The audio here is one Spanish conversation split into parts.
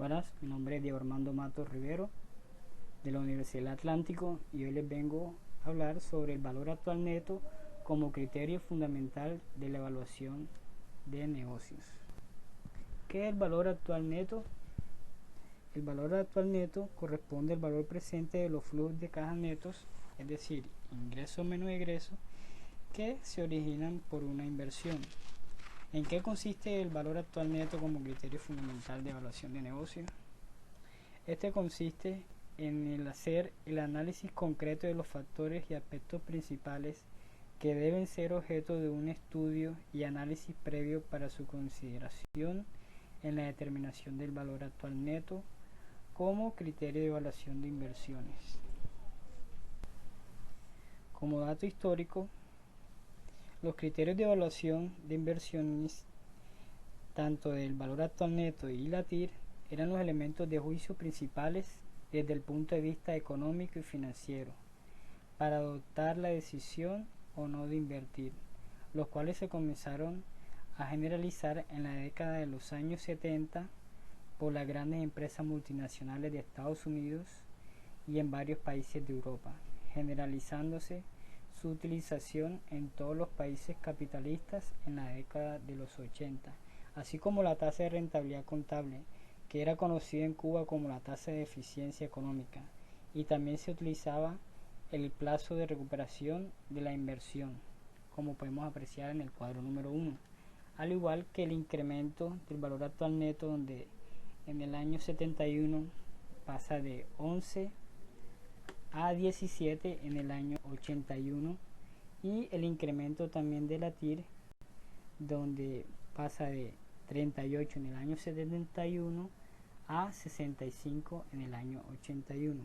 Buenas, mi nombre es Diego Armando Matos Rivero de la Universidad del Atlántico y hoy les vengo a hablar sobre el valor actual neto como criterio fundamental de la evaluación de negocios. ¿Qué es el valor actual neto? El valor actual neto corresponde al valor presente de los flujos de caja netos, es decir, ingresos menos egresos, que se originan por una inversión. ¿En qué consiste el valor actual neto como criterio fundamental de evaluación de negocio? Este consiste en el hacer el análisis concreto de los factores y aspectos principales que deben ser objeto de un estudio y análisis previo para su consideración en la determinación del valor actual neto como criterio de evaluación de inversiones. Como dato histórico, los criterios de evaluación de inversiones, tanto del valor actual neto y la TIR, eran los elementos de juicio principales desde el punto de vista económico y financiero para adoptar la decisión o no de invertir, los cuales se comenzaron a generalizar en la década de los años 70 por las grandes empresas multinacionales de Estados Unidos y en varios países de Europa, generalizándose su utilización en todos los países capitalistas en la década de los 80, así como la tasa de rentabilidad contable, que era conocida en Cuba como la tasa de eficiencia económica, y también se utilizaba el plazo de recuperación de la inversión, como podemos apreciar en el cuadro número 1, al igual que el incremento del valor actual neto, donde en el año 71 pasa de 11 a 17 en el año 81, y el incremento también de la TIR, donde pasa de 38 en el año 71 a 65 en el año 81.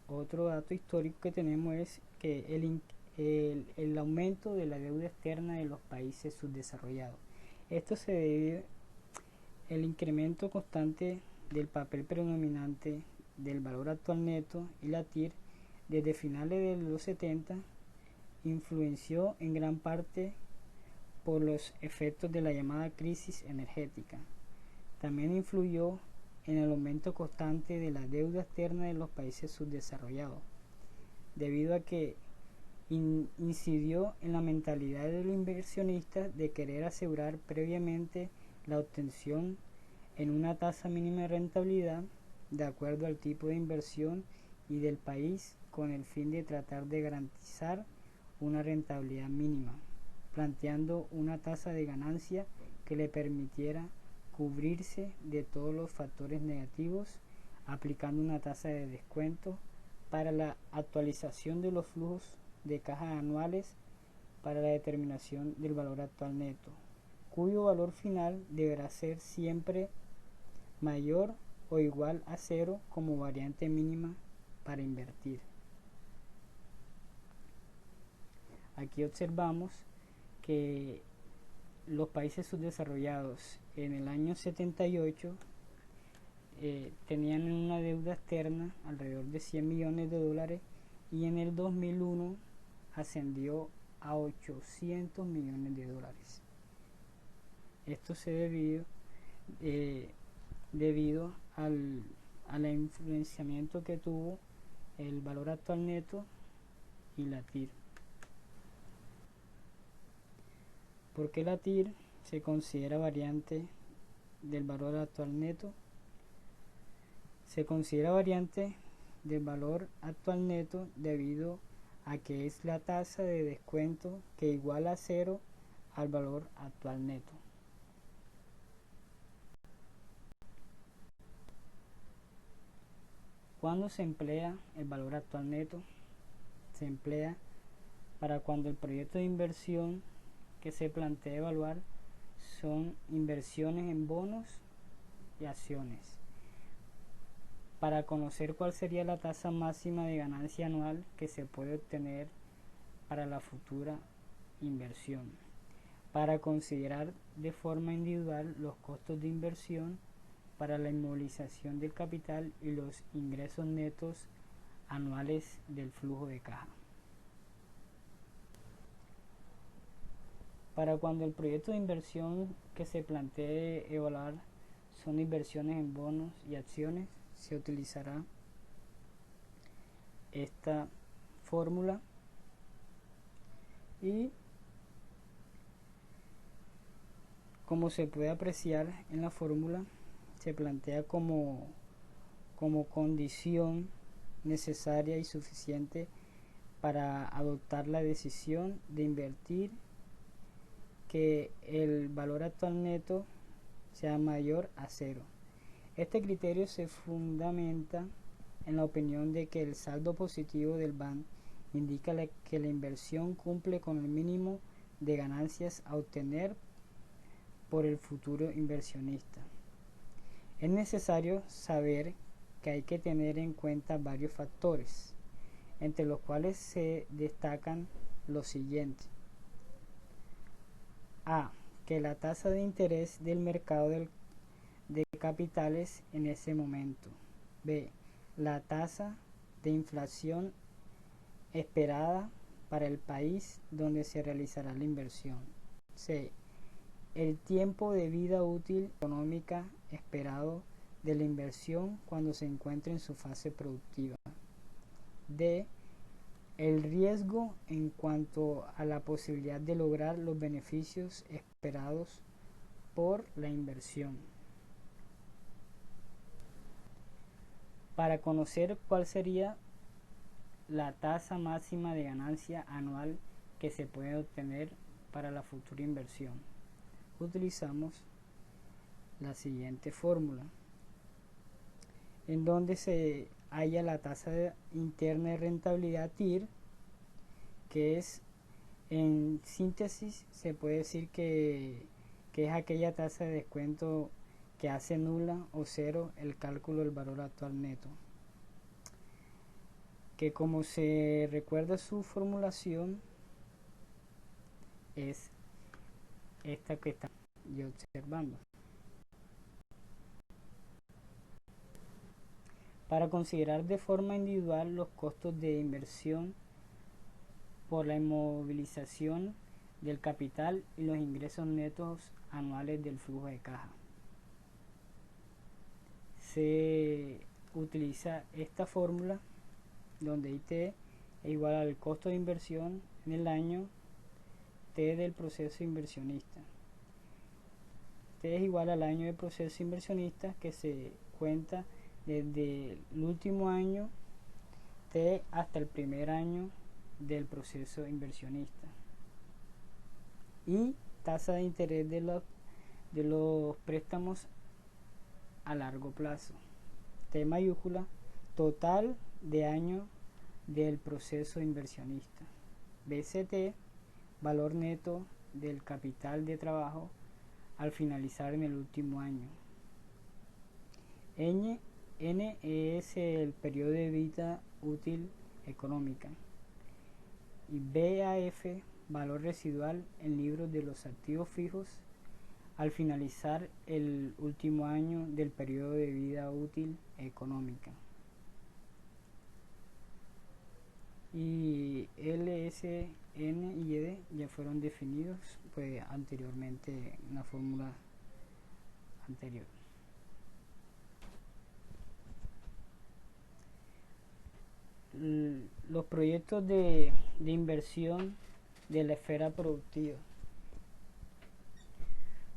Otro dato histórico que tenemos es que el aumento de la deuda externa de los países subdesarrollados. Esto se debe al incremento constante del papel predominante del valor actual neto y la TIR desde finales de los 70, influenció en gran parte por los efectos de la llamada crisis energética. También influyó en el aumento constante de la deuda externa de los países subdesarrollados, debido a que incidió en la mentalidad de los inversionistas de querer asegurar previamente la obtención en una tasa mínima de rentabilidad de acuerdo al tipo de inversión y del país, con el fin de tratar de garantizar una rentabilidad mínima, planteando una tasa de ganancia que le permitiera cubrirse de todos los factores negativos, aplicando una tasa de descuento para la actualización de los flujos de caja anuales para la determinación del valor actual neto, cuyo valor final deberá ser siempre mayor o igual a cero como variante mínima para invertir. Aquí observamos que los países subdesarrollados en el año 78 tenían una deuda externa alrededor de 100 millones de dólares y en el 2001 ascendió a 800 millones de dólares. Esto se debido al influenciamiento que tuvo el valor actual neto y la TIR. ¿Por qué la TIR se considera variante del valor actual neto? Se considera variante del valor actual neto debido a que es la tasa de descuento que iguala a cero al valor actual neto. ¿Cuándo se emplea el valor actual neto? Se emplea para cuando el proyecto de inversión que se plantea evaluar son inversiones en bonos y acciones, para conocer cuál sería la tasa máxima de ganancia anual que se puede obtener para la futura inversión, para considerar de forma individual los costos de inversión para la inmovilización del capital y los ingresos netos anuales del flujo de caja. Para cuando el proyecto de inversión que se plantee evaluar son inversiones en bonos y acciones, se utilizará esta fórmula y como se puede apreciar en la fórmula, se plantea como condición necesaria y suficiente para adoptar la decisión de invertir que el valor actual neto sea mayor a cero. Este criterio se fundamenta en la opinión de que el saldo positivo del BAN indica que la inversión cumple con el mínimo de ganancias a obtener por el futuro inversionista. Es necesario saber que hay que tener en cuenta varios factores, entre los cuales se destacan los siguientes. A. Que la tasa de interés del mercado de capitales en ese momento. B. La tasa de inflación esperada para el país donde se realizará la inversión. C. El tiempo de vida útil económica esperado de la inversión cuando se encuentre en su fase productiva. D. El riesgo en cuanto a la posibilidad de lograr los beneficios esperados por la inversión. Para conocer cuál sería la tasa máxima de ganancia anual que se puede obtener para la futura inversión, utilizamos la siguiente fórmula, en donde se halla la tasa interna de rentabilidad TIR, que es, en síntesis, se puede decir que es aquella tasa de descuento que hace nula o cero el cálculo del valor actual neto, que como se recuerda su formulación es esta que está yo observando. Para considerar de forma individual los costos de inversión por la inmovilización del capital y los ingresos netos anuales del flujo de caja, se utiliza esta fórmula donde IT es igual al costo de inversión en el año T del proceso inversionista. T es igual al año de proceso inversionista, que se cuenta desde el último año T hasta el primer año del proceso inversionista. Y tasa de interés de los préstamos a largo plazo. T mayúscula, total de año del proceso inversionista. BCT, valor neto del capital de trabajo al finalizar en el último año. N es el periodo de vida útil económica. Y BAF, valor residual en libros de los activos fijos al finalizar el último año del periodo de vida útil económica. Y LSN y ED ya fueron definidos pues anteriormente en la fórmula anterior. Los proyectos de inversión de la esfera productiva.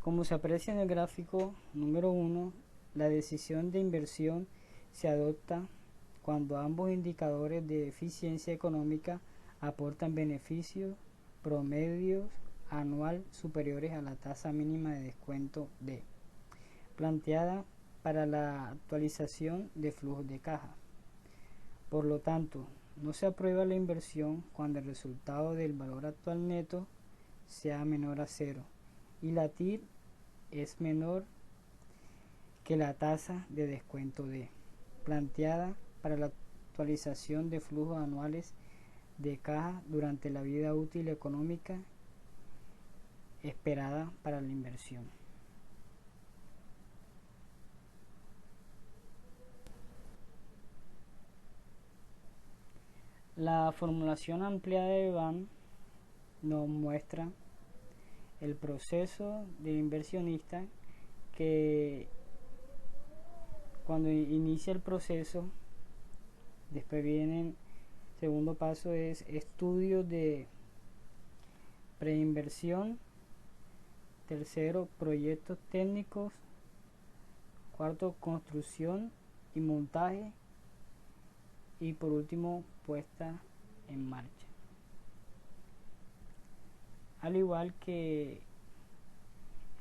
Como se aprecia en el gráfico número 1, la decisión de inversión se adopta cuando ambos indicadores de eficiencia económica aportan beneficios promedios anual superiores a la tasa mínima de descuento D, planteada para la actualización de flujos de caja. Por lo tanto, no se aprueba la inversión cuando el resultado del valor actual neto sea menor a cero y la TIR es menor que la tasa de descuento D, planteada para la actualización de flujos anuales de caja durante la vida útil económica esperada para la inversión. La formulación ampliada de BAN nos muestra el proceso del inversionista, que cuando inicia el proceso, después viene, segundo paso es estudio de preinversión, tercero proyectos técnicos, cuarto construcción y montaje, y por último puesta en marcha. Al igual que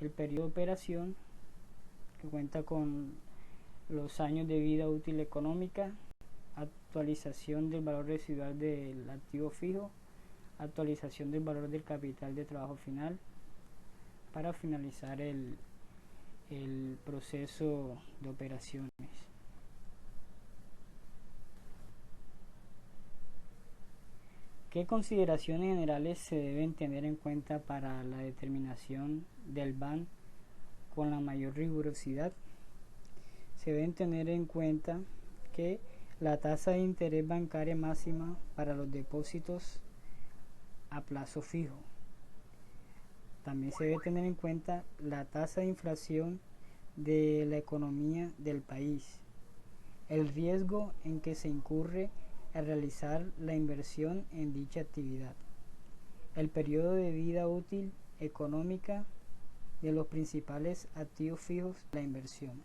el periodo de operación, que cuenta con los años de vida útil económica, actualización del valor residual del activo fijo, actualización del valor del capital de trabajo final, para finalizar el proceso de operaciones. ¿Qué consideraciones generales se deben tener en cuenta para la determinación del BAN con la mayor rigurosidad? Se deben tener en cuenta que la tasa de interés bancaria máxima para los depósitos a plazo fijo. También se debe tener en cuenta la tasa de inflación de la economía del país, el riesgo en que se incurre al realizar la inversión en dicha actividad, el periodo de vida útil económica de los principales activos fijos de la inversión.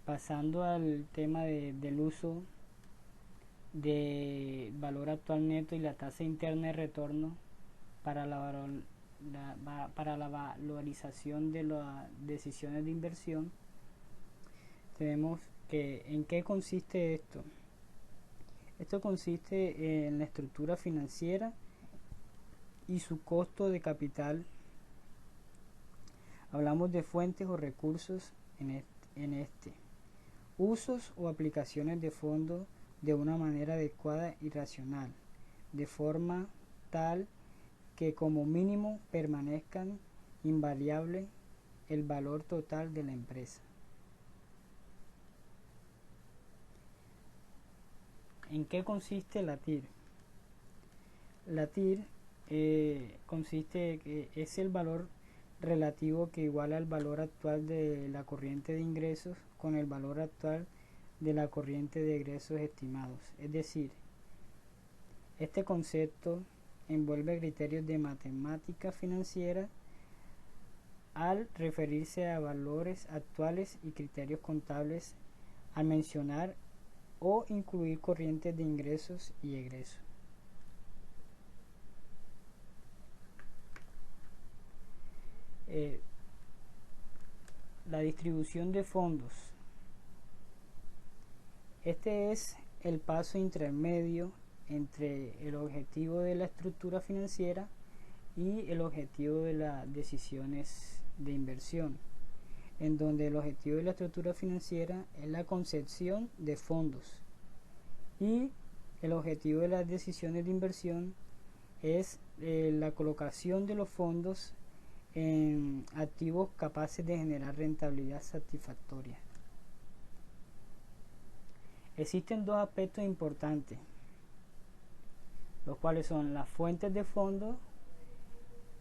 Pasando al tema del uso de valor actual neto y la tasa interna de retorno para la valorización de las decisiones de inversión, tenemos que ¿en qué consiste esto? Esto consiste en la estructura financiera y su costo de capital. Hablamos de fuentes o recursos en este. Usos o aplicaciones de fondos de una manera adecuada y racional, de forma tal que como mínimo permanezcan invariable el valor total de la empresa. ¿En qué consiste la TIR? La TIR consiste que es el valor relativo que iguala al valor actual de la corriente de ingresos con el valor actual de la corriente de egresos estimados. Es decir, este concepto envuelve criterios de matemática financiera al referirse a valores actuales y criterios contables al mencionar o incluir corrientes de ingresos y egresos. La distribución de fondos. Este es el paso intermedio entre el objetivo de la estructura financiera y el objetivo de las decisiones de inversión, en donde el objetivo de la estructura financiera es la concepción de fondos y el objetivo de las decisiones de inversión es la colocación de los fondos en activos capaces de generar rentabilidad satisfactoria. Existen dos aspectos importantes, los cuales son las fuentes de fondos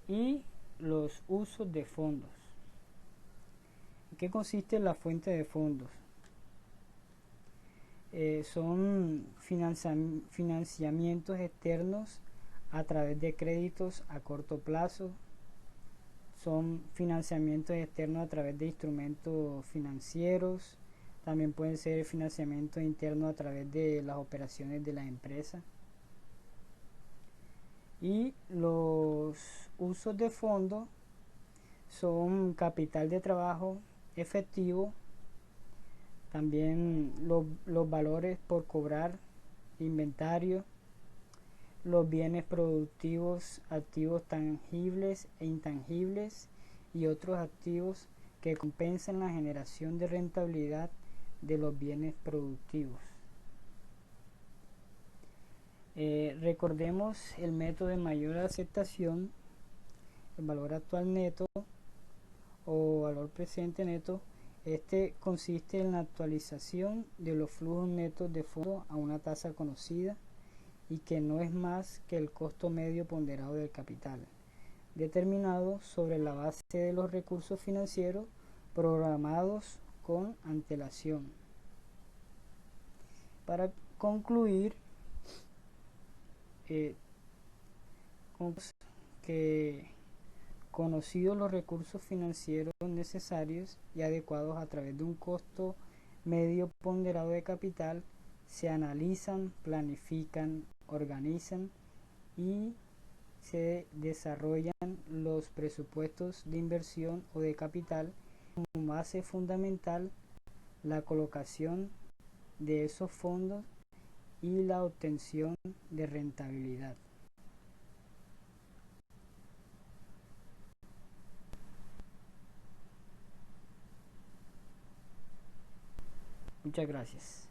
y los usos de fondos. ¿En qué consiste la fuente de fondos? Son financiamientos externos a través de créditos a corto plazo, son financiamientos externos a través de instrumentos financieros, también pueden ser financiamiento interno a través de las operaciones de la empresa. Y los usos de fondos son capital de trabajo efectivo, también los valores por cobrar, inventario, los bienes productivos, activos tangibles e intangibles y otros activos que compensan la generación de rentabilidad de los bienes productivos. Recordemos el método de mayor aceptación, el valor actual neto o valor presente neto, Este consiste en la actualización de los flujos netos de fondos a una tasa conocida y que no es más que el costo medio ponderado del capital, determinado sobre la base de los recursos financieros programados con antelación. Para concluir, eh, que conocidos los recursos financieros necesarios y adecuados a través de un costo medio ponderado de capital, se analizan, planifican, organizan y se desarrollan los presupuestos de inversión o de capital como base fundamental la colocación de esos fondos y la obtención de rentabilidad. Muchas gracias.